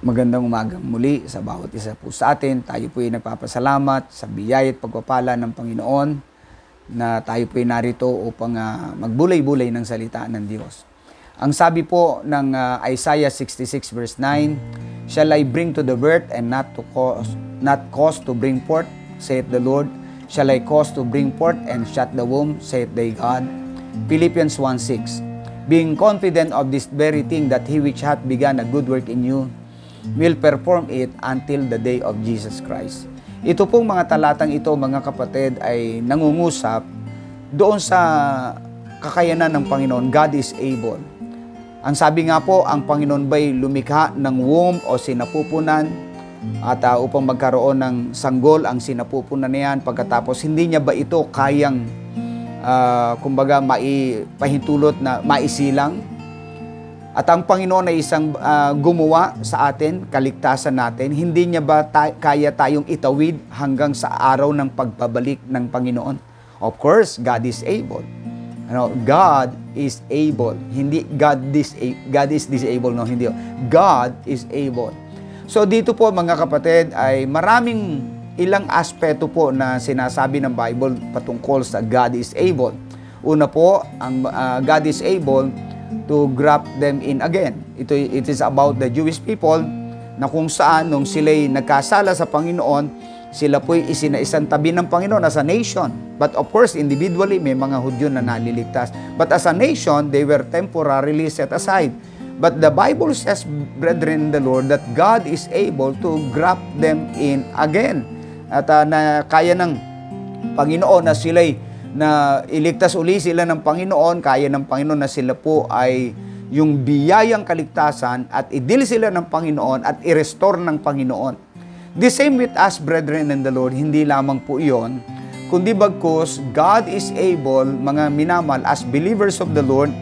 Magandang umagang muli sa bawat isa po sa atin. Tayo po ay nagpapasalamat sa biyaya at pagpapala ng Panginoon na tayo po ay narito upang magbulay-bulay ng salita ng Diyos. Ang sabi po ng Isaiah 66 verse 9, "Shall I bring to the birth and not cause to bring forth, saith the Lord? Shall I cause to bring forth and shut the womb, saith thy God?" Philippians 1:6, "Being confident of this very thing, that he which hath begun a good work in you will perform it until the day of Jesus Christ." Ito pong mga talatang ito, mga kapatid, ay nangungusap doon sa kakayanan ng Panginoon. God is able. Ang sabi nga po, ang Panginoon ba'y lumikha ng womb o sinapupunan at upang magkaroon ng sanggol ang sinapupunan na yan, pagkatapos hindi niya ba ito kayang kumbaga maipahintulot na maisilang? At ang Panginoon ay isang gumawa sa atin, kaligtasan natin. Hindi niya ba kaya tayong itawid hanggang sa araw ng pagbabalik ng Panginoon? Of course, God is able. God is able. Hindi God is disabled, no, hindi. God is able. So dito po, mga kapatid, ay maraming ilang aspeto po na sinasabi ng Bible patungkol sa God is able. Una po, ang God is able to graft them in again. It is about the Jewish people na kung saan nung sila'y nagkasala sa Panginoon, sila po'y isinaisantabi ng Panginoon as a nation. But of course, individually, may mga Hudyo na naliligtas. But as a nation, they were temporarily set aside. But the Bible says, brethren in the Lord, that God is able to graft them in again. At na kaya ng Panginoon na sila'y na iligtas uli sila ng Panginoon, kaya ng Panginoon na sila po ay yung biyayang kaligtasan at idil sila ng Panginoon at i-restore ng Panginoon. The same with us, brethren in the Lord, hindi lamang po iyon, kundi bagkus, God is able, mga minamal, as believers of the Lord,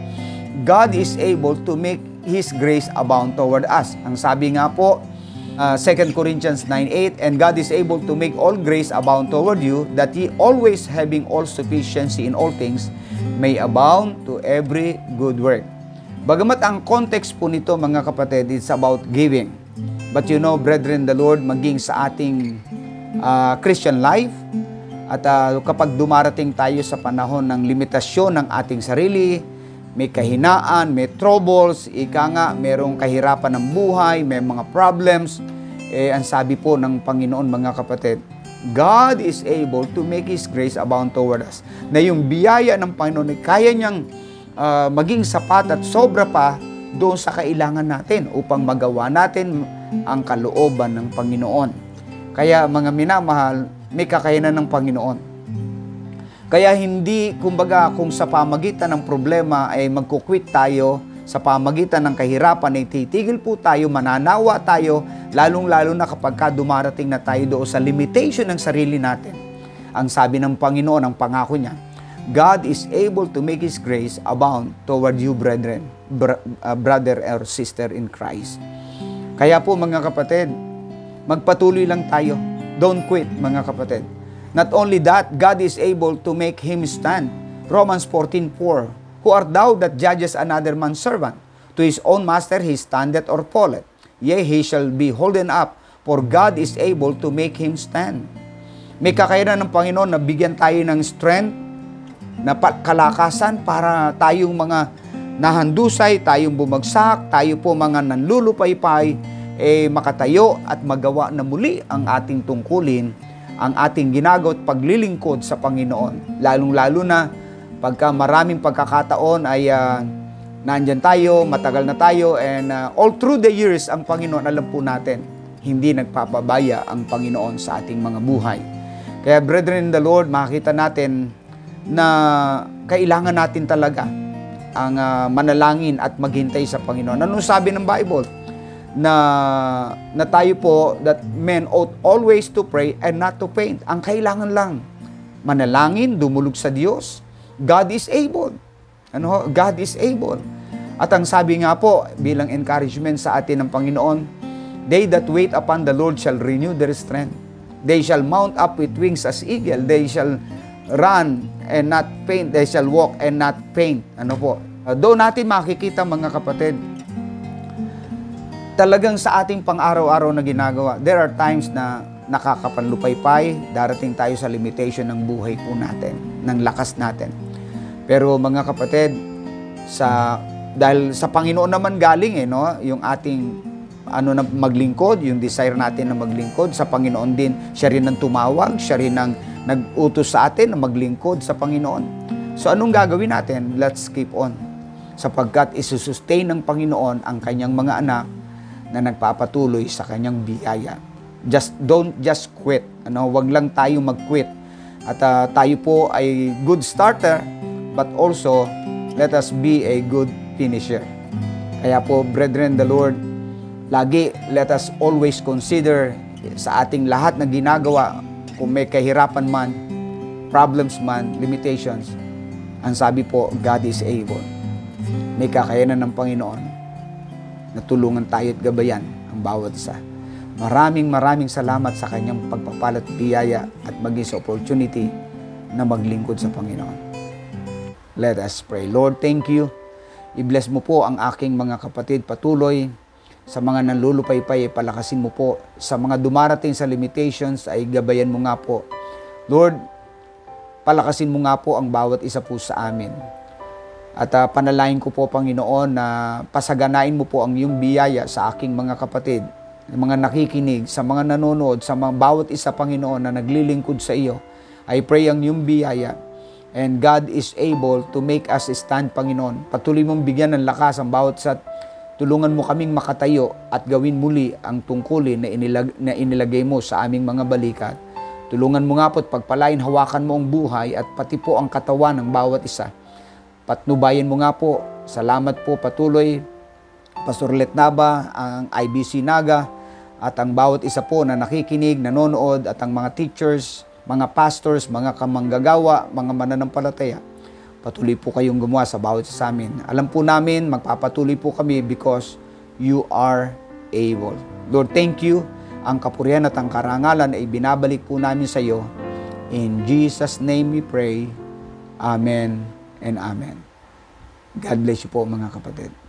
God is able to make His grace abound toward us. Ang sabi nga po, 2 Corinthians 9:8, "And God is able to make all grace abound toward you, that ye always having all sufficiency in all things, may abound to every good work." Bagamat ang context po nito, mga kapatid, it's about giving. But you know, brethren, the Lord, maging sa ating Christian life, at kapag dumarating tayo sa panahon ng limitasyon ng ating sarili, may kahinaan, may troubles, ika nga, merong kahirapan ng buhay, may mga problems, ang sabi po ng Panginoon, mga kapatid, God is able to make His grace abound toward us. Na yung biyaya ng Panginoon ay kaya niyang maging sapat at sobra pa doon sa kailangan natin upang magawa natin ang kalooban ng Panginoon. Kaya mga minamahal, may kakayanan ng Panginoon. Kaya hindi, kumbaga, kung sa pamagitan ng problema ay magkukwit tayo, sa pamagitan ng kahirapan ay titigil po tayo, mananawa tayo, lalong-lalo na kapag dumarating na tayo doon sa limitation ng sarili natin. Ang sabi ng Panginoon, ang pangako niya, God is able to make His grace abound toward you, brethren, brother or sister in Christ. Kaya po, mga kapatid, magpatuloy lang tayo. Don't quit, mga kapatid. Not only that, God is able to make him stand. Romans 14:4, "Who art thou that judgest another man's servant? To his own master he standeth or falleth. Yea, he shall be holden up, for God is able to make him stand." May kakayanan ng Panginoon na bigyan tayo ng strength, na kalakasan para tayong mga nahandusay, tayong bumagsak, tayo po mga nanlulupaypay, makatayo at magawa na muli ang ating tungkulin, ang ating ginagawa at paglilingkod sa Panginoon. Lalong-lalo na pagka maraming pagkakataon ay nandyan tayo, matagal na tayo, and all through the years, ang Panginoon, alam po natin, hindi nagpapabaya ang Panginoon sa ating mga buhay. Kaya brethren in the Lord, makikita natin na kailangan natin talaga ang manalangin at maghintay sa Panginoon. Anong sabi ng Bible? Na tayo po, that men ought always to pray and not to faint. Ang kailangan lang, manalangin, dumulog sa Diyos. God is able. God is able. At ang sabi nga po, bilang encouragement sa atin ng Panginoon, "They that wait upon the Lord shall renew their strength. They shall mount up with wings as eagle. They shall run and not faint. They shall walk and not faint." Doon natin makikita, mga kapatid, talagang sa ating pang-araw-araw na ginagawa, there are times na nakakapanlupaypay, darating tayo sa limitation ng buhay po natin, ng lakas natin. Pero mga kapatid, dahil sa Panginoon naman galing no, yung ating na maglingkod, yung desire natin na maglingkod sa Panginoon din. Siya rin ang tumawag, siya rin ang nag-utos sa atin na maglingkod sa Panginoon. So anong gagawin natin? Let's keep on. Sapagkat isusustain ng Panginoon ang kanyang mga anak na nagpapatuloy sa kanyang biyaya. Don't just quit. Wag lang tayo mag-quit. At tayo po ay good starter, but also let us be a good finisher. Kaya po, brethren, the Lord, lagi, let us always consider sa ating lahat na ginagawa, kung may kahirapan man, problems man, limitations, ang sabi po, God is able. May kakayanan ng Panginoon na tulungan tayo at gabayan ang bawat isa. Maraming salamat sa kanyang pagpapalat biyaya at maging sa opportunity na maglingkod sa Panginoon. Let us pray. Lord, thank you. I-bless mo po ang aking mga kapatid patuloy. Sa mga nanlulupaypay, palakasin mo po. Sa mga dumarating sa limitations, ay gabayan mo nga po. Lord, palakasin mo nga po ang bawat isa po sa amin. At panalangin ko po, Panginoon, na pasaganain mo po ang iyong biyaya sa aking mga kapatid, mga nakikinig, sa mga nanonood, sa mga bawat isa, Panginoon, na naglilingkod sa iyo. I pray ang iyong biyaya. And God is able to make us stand, Panginoon. Patuloy mong bigyan ng lakas ang bawat isa. Tulungan mo kaming makatayo at gawin muli ang tungkulin na inilagay mo sa aming mga balikat. Tulungan mo nga po at pagpalain, hawakan mo ang buhay at pati po ang katawan ng bawat isa. Patnubayan mo nga po. Salamat po patuloy, Pastor Letnaba, ang IBC Naga, at ang bawat isa po na nakikinig, nanonood, at ang mga teachers, mga pastors, mga kamanggagawa, mga mananampalataya. Patuloy po kayong gumawa sa bawat isa sa amin. Alam po namin, magpapatuloy po kami because you are able. Lord, thank you. Ang kapurihan at ang karangalan ay binabalik po namin sa iyo. In Jesus' name we pray. Amen and amen. God bless you po, mga kapatid.